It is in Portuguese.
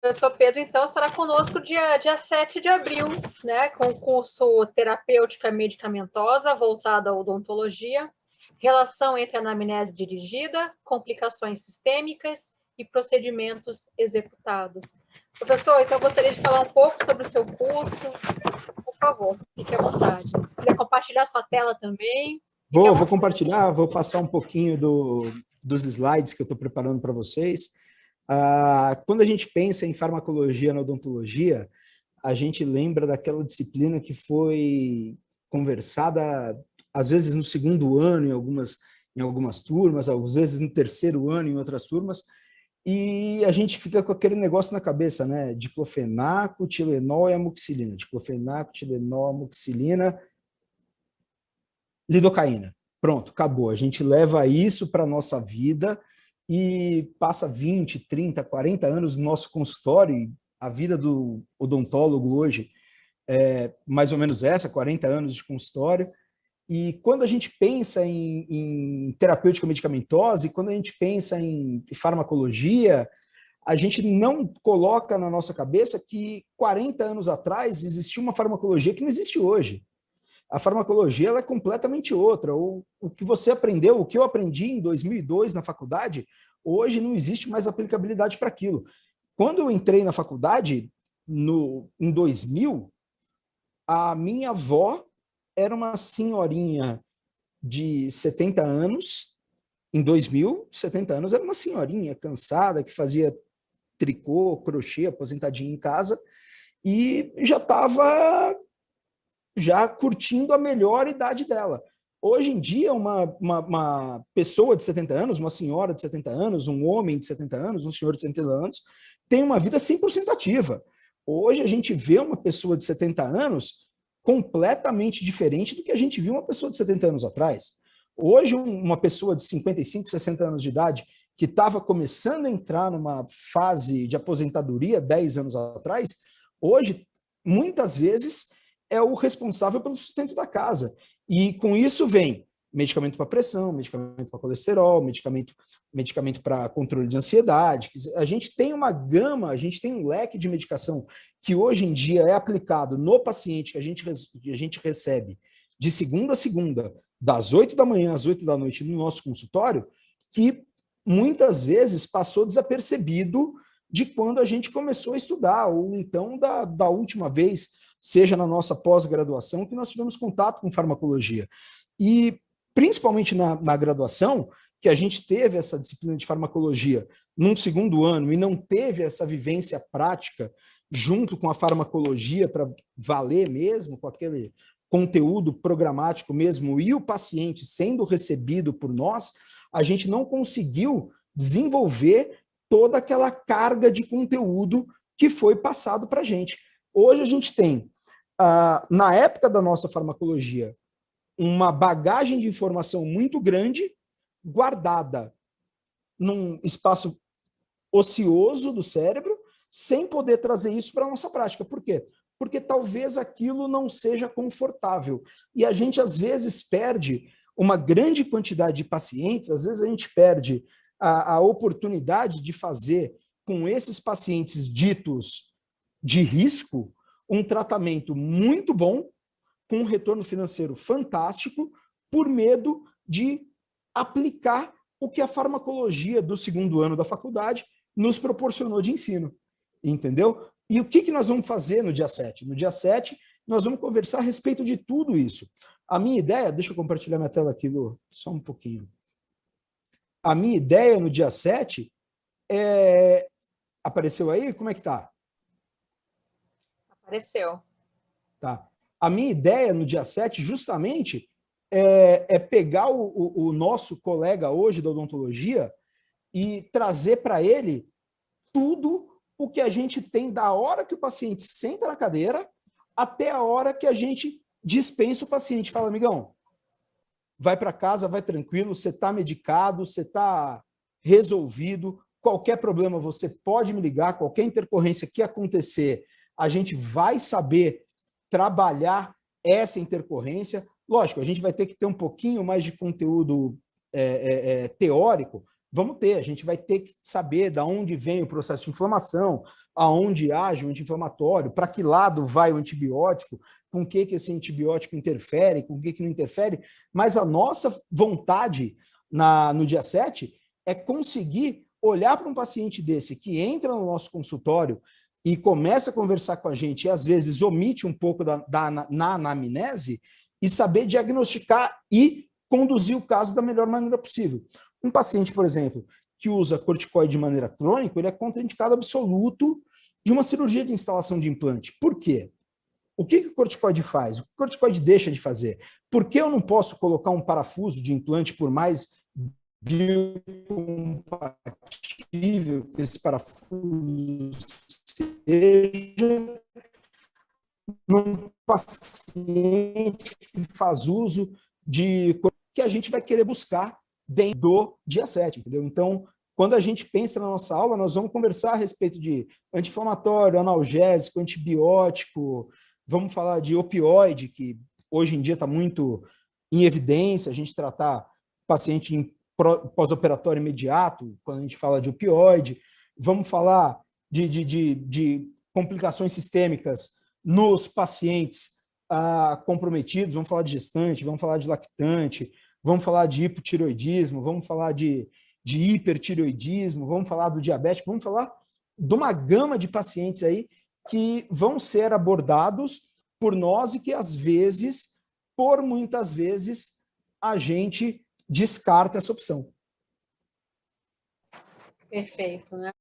Professor Pedro, então, estará conosco dia 7 de abril, né, com o curso Terapêutica Medicamentosa, voltada à odontologia, relação entre anamnese dirigida, complicações sistêmicas e procedimentos executados. Professor, então, eu gostaria de falar um pouco sobre o seu curso. Por favor, fique à vontade. Se quiser compartilhar sua tela também, fique à Vou vontade. compartilhar, vou passar um pouquinho dos slides que eu estou preparando para vocês. Quando a gente pensa em farmacologia na odontologia, a gente lembra daquela disciplina que foi conversada, às vezes no segundo ano em algumas turmas, às vezes no terceiro ano em outras turmas, e a gente fica com aquele negócio na cabeça, né? Diclofenaco, Tilenol e amoxicilina. Diclofenaco, Tilenol, amoxicilina, lidocaína. Pronto, acabou. A gente leva isso para a nossa vida e passa 20, 30, 40 anos no nosso consultório. A vida do odontólogo hoje é mais ou menos essa, 40 anos de consultório. E quando a gente pensa em terapêutica medicamentosa, e quando a gente pensa em farmacologia, a gente não coloca na nossa cabeça que 40 anos atrás existia uma farmacologia que não existe hoje. A farmacologia ela é completamente outra. O que você aprendeu, o que eu aprendi em 2002 na faculdade, hoje não existe mais aplicabilidade para aquilo. Quando eu entrei na faculdade, em 2000, a minha avó era uma senhorinha de 70 anos. Em 2000, 70 anos, era uma senhorinha cansada que fazia tricô, crochê, aposentadinha em casa, e já curtindo a melhor idade dela. Hoje em dia, uma pessoa de 70 anos, uma senhora de 70 anos, um homem de 70 anos, um senhor de 70 anos, tem uma vida 100% ativa. Hoje a gente vê uma pessoa de 70 anos completamente diferente do que a gente viu uma pessoa de 70 anos atrás. Hoje, uma pessoa de 55, 60 anos de idade, que estava começando a entrar numa fase de aposentadoria 10 anos atrás, hoje, muitas vezes, é o responsável pelo sustento da casa. E com isso vem medicamento para pressão, medicamento para colesterol, medicamento para controle de ansiedade. A gente tem uma gama, a gente tem um leque de medicação que hoje em dia é aplicado no paciente que a gente recebe de segunda a segunda, das 8 da manhã às 8 da noite no nosso consultório, que muitas vezes passou desapercebido de quando a gente começou a estudar, ou então da última vez, seja na nossa pós-graduação, que nós tivemos contato com farmacologia. E, principalmente na graduação, que a gente teve essa disciplina de farmacologia num segundo ano e não teve essa vivência prática junto com a farmacologia para valer mesmo, com aquele conteúdo programático mesmo, e o paciente sendo recebido por nós, a gente não conseguiu desenvolver toda aquela carga de conteúdo que foi passado para a gente. Hoje a gente tem, na época da nossa farmacologia, uma bagagem de informação muito grande, guardada num espaço ocioso do cérebro, sem poder trazer isso para a nossa prática. Por quê? Porque talvez aquilo não seja confortável. E a gente, às vezes, perde uma grande quantidade de pacientes, às vezes a gente perde a oportunidade de fazer com esses pacientes ditos de risco um tratamento muito bom, com um retorno financeiro fantástico, por medo de aplicar o que a farmacologia do segundo ano da faculdade nos proporcionou de ensino. Entendeu? E o que nós vamos fazer no dia 7? No dia 7, nós vamos conversar a respeito de tudo isso. A minha ideia, deixa eu compartilhar minha tela aqui, Lu, só um pouquinho. A minha ideia no dia 7 é... Apareceu aí? Como é que tá? Apareceu. Tá. A minha ideia no dia 7, justamente, pegar o nosso colega hoje da odontologia e trazer para ele tudo o que a gente tem da hora que o paciente senta na cadeira até a hora que a gente dispensa o paciente. Fala, amigão, vai para casa, vai tranquilo, você está medicado, você está resolvido, qualquer problema você pode me ligar, qualquer intercorrência que acontecer, a gente vai saber trabalhar essa intercorrência. Lógico, a gente vai ter que ter um pouquinho mais de conteúdo teórico Vamos ter, a gente vai ter que saber de onde vem o processo de inflamação, aonde age o anti-inflamatório, para que lado vai o antibiótico, com que esse antibiótico interfere, com que não interfere, mas a nossa vontade no dia 7 é conseguir olhar para um paciente desse que entra no nosso consultório e começa a conversar com a gente e às vezes omite um pouco na anamnese e saber diagnosticar e conduzir o caso da melhor maneira possível. Um paciente, por exemplo, que usa corticoide de maneira crônica, ele é contraindicado absoluto de uma cirurgia de instalação de implante. Por quê? O que o corticoide faz? O que o corticoide deixa de fazer? Por que eu não posso colocar um parafuso de implante, por mais biocompatível que esse parafuso seja, num paciente que faz uso de que a gente vai querer buscar dentro do dia 7, entendeu? Então, quando a gente pensa na nossa aula, nós vamos conversar a respeito de anti-inflamatório, analgésico, antibiótico, vamos falar de opioide, que hoje em dia está muito em evidência, a gente tratar paciente em pós-operatório imediato, quando a gente fala de opioide, vamos falar de complicações sistêmicas nos pacientes comprometidos, vamos falar de gestante, vamos falar de lactante, vamos falar de hipotireoidismo, vamos falar de hipertireoidismo, vamos falar do diabético, vamos falar de uma gama de pacientes aí que vão ser abordados por nós e que às vezes, por muitas vezes, a gente descarta essa opção. Perfeito, né?